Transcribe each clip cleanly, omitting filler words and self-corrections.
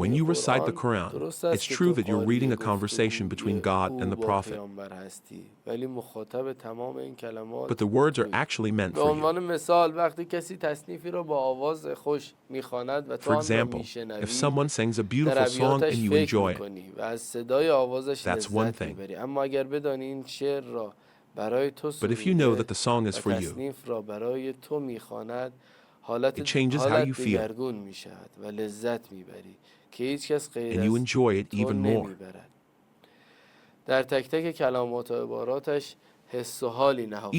When you recite the Quran, it's true that you're reading a conversation between God and the Prophet, but the words are actually meant for you. For example, if someone sings a beautiful song and you enjoy it, that's one thing. But if you know that the song is for you, it changes how you feel, and you enjoy it even more.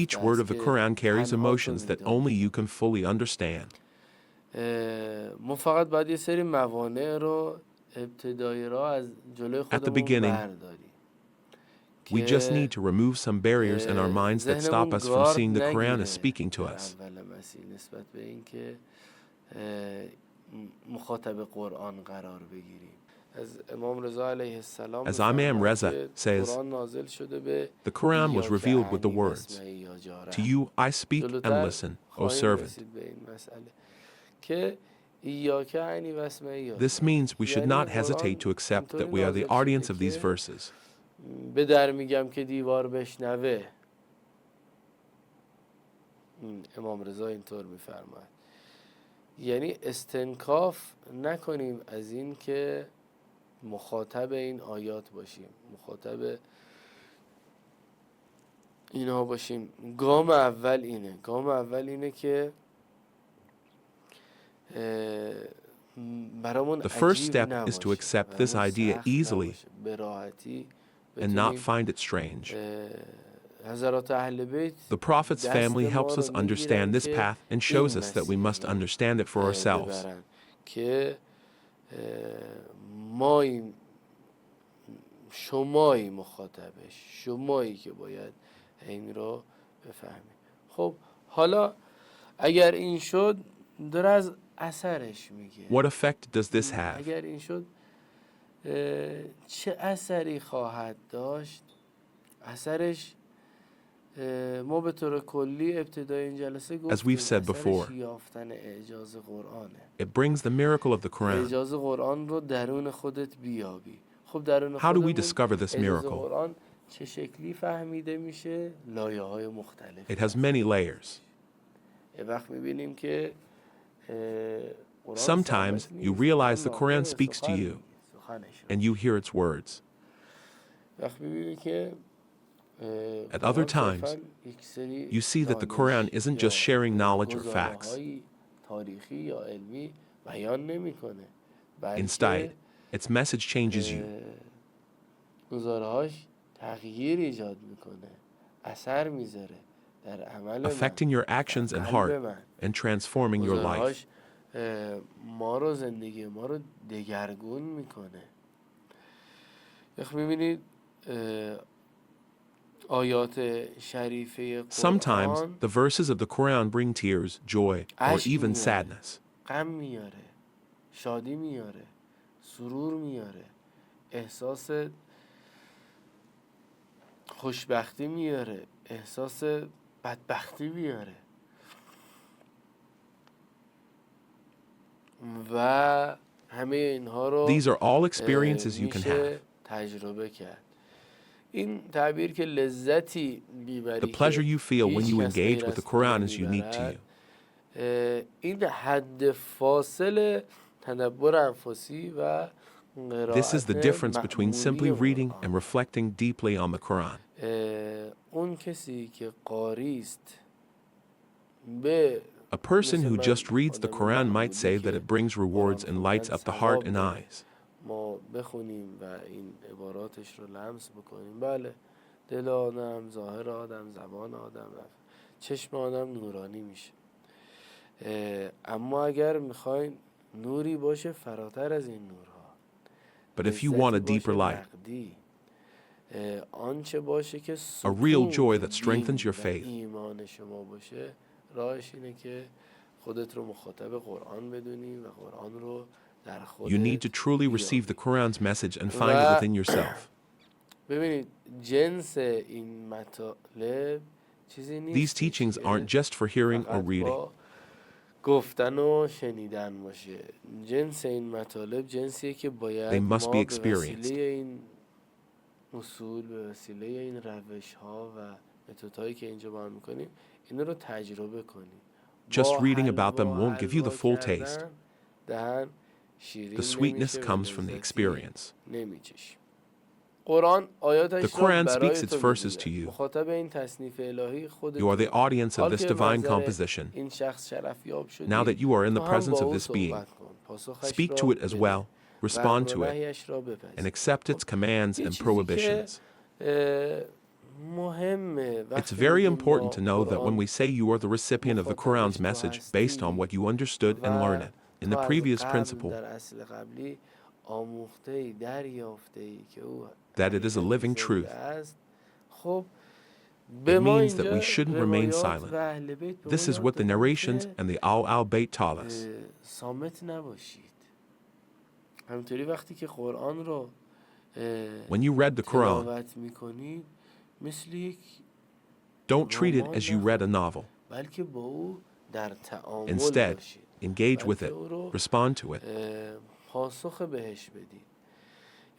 Each word of the Quran carries emotions that only you can fully understand. At the beginning, we just need to remove some barriers in our minds that stop us from seeing the Quran as speaking to us. As Imam Reza says, the Quran was revealed with the words, "To you I speak and listen, O servant." This means we should not hesitate to accept that we are the audience of these verses. امام رضا اینطور میفرماید، یعنی استنکاف نکنیم از این که مخاطب این آیات باشیم، مخاطب اینها باشیم. گام اول اینه که The first step is to accept this idea easily and not find it strange. The Prophet's family helps us understand this path and shows us that we must understand it for ourselves. شمایی مخاطبش، شمایی که باید این رو بفهمی. خب حالا اگر این شد داره از اثرش میگه. What effect does this have? اگر این شد چه اثری خواهد داشت؟ اثرش ما به طور کلی ابتدای این جلسه گفتیم، As we've said before, یافتن اعجاز قرآنه. It brings the miracle of the Quran. اعجاز قرآن رو درون خودت بیابی. خب درون How do we خودمون discover this اعجاز miracle? قرآن چه شکلی فهمیده میشه؟ لایه‌های مختلف. It has many layers. یه وقت میبینیم که Sometimes you realize the Quran speaks to you and you hear its words. وقت میبینیم که At other times, you see that the Quran isn't just sharing knowledge or facts. Instead, its message changes you, affecting your actions and heart and transforming your life. ما رو زندگی ما رو دگرگون میکنه. میبینید Sometimes the verses of the Quran bring tears, joy, or even sadness. غم میاره، شادی میاره، سرور میاره، احساس خوشبختی میاره، احساس بدبختی میاره و همه اینها رو These are all experiences you can have. تجربه کرد. این تعبیر که لذتی میبری، The pleasure you feel when you engage with the Quran is unique to you. این حد فاصل تدبر انفسی و This is the difference between simply reading and reflecting deeply on the Quran. اون کسی که قاری است به A person who just reads the Quran might say that it brings rewards and lights up the heart and eyes. ما بخونیم و این عباراتش رو لمس بکنیم، بله، دل آدم، ظاهر آدم، زبان آدم، چشم آدم نورانی میشه. اما اگر میخواین نوری باشه فراتر از این نورها، But if you want a deeper light, آنچه باشه که a real joy that strengthens your faith, ایمان شما باشه، راهش اینه که خودت رو مخاطب قرآن بدونی و قرآن رو در خودت you need to truly receive the Quran's message and find it within yourself. ببینید جنس این مطالب چیزی نیست. These teachings aren't just for hearing or reading. گفتن و شنیدن باشه. جنس این مطالب جنسیه که باید They must ما be به experienced. وسیله این اصول، به وسیله این روش ها و متدهایی که اینجا بیان میکنیم این رو تجربه کنیم. Just با reading about them حلوا won't give you the full taste. کردن دهن شیرین The sweetness نمیشه و comes from the لذتی experience. نمیچشی. قرآن آیاتش The را Quran برای speaks its تو verses to میگه. you. مخاطب این تصنیف الهی خود You are the audience of حال this که divine منظر composition. این شخص شرفیاب شدی، Now that you are in تو the هم presence با of او this being, صحبت کن. پاسخش speak را to it as بده. well, respond to it, نهیش را بپذیر. and accept its commands یه and چیزی که prohibitions. مهمه It's وقتی very میگیم important ما to know that when we say you are the recipient of the Quran's message based on what you understood and learned it in the previous principle, در اصل قبلی آموخته‌ای دریافته‌ای که او that it is a living زنده truth, است. خب it به ما means that اینجا we shouldn't remain روایات silent. و اهل بیت به This ما is یاد what the دادن narrations که and the Al-Bayt taught us. صامت نباشید. همینطوری وقتی که قرآن رو When you read the Quran, تلاوت میکنید مثل یک don't treat it as you read a novel. بلکه با او در تعامل Instead, باشید، engage with بلکه it, او رو respond to it. پاسخ بهش بدید.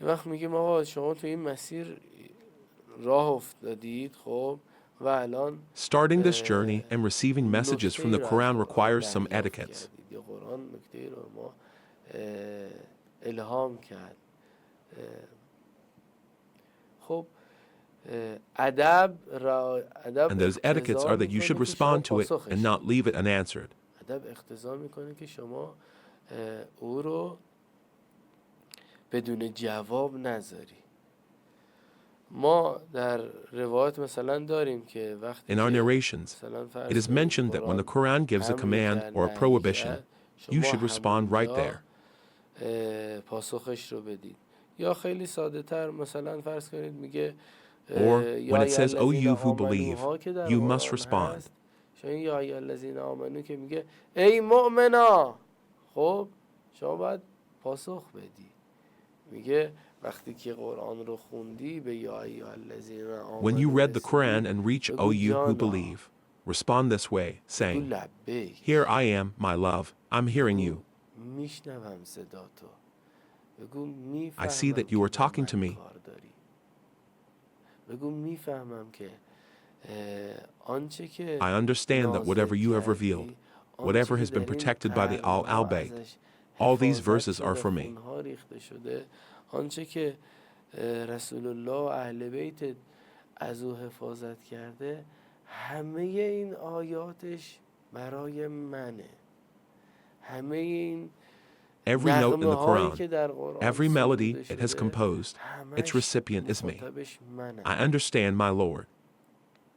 یه وقت میگیم آقا شما تو این مسیر راه افتادید، خب و الان Starting this journey and receiving messages from the نکته‌ای رو Quran از requires some دریافت etiquettes. کردید. یا قرآن نکته‌ای رو ما الهام کرد. خب ادب And those etiquettes are that you should respond to it and not leave it unanswered. ادب اقتضا میکنه که شما او رو بدون جواب نذاری. ما در روایت مثلا داریم که وقتی In our narrations, it is mentioned that when the Quran gives a command or a prohibition, you should respond right there. پاسخش رو بدید. یا خیلی ساده تر مثلا فرض کنید میگه Or when it says, "O you who believe," you must respond. یا الذین آمنو که میگه ای مؤمنا، خب شما باید پاسخ بدی. میگه وقتی که قرآن رو خوندی به یا الذین آمنو When you read the Quran and reach, "O you who believe," respond this way, saying, "Here I am, my love. I'm hearing you. میشنوم صدا تو. بگو I میفهمم see that you are talking to me. بگو میفهمم که آنچه که I understand that whatever you have revealed, whatever has been protected by the Al-Bayt, all these verses are for me." آنچه که رسول الله و اهل بیت از او حفاظت کرده، همه این آیاتش برای منه. همه این Every note in the Quran, every melody it has composed, its recipient is me. I understand, my Lord,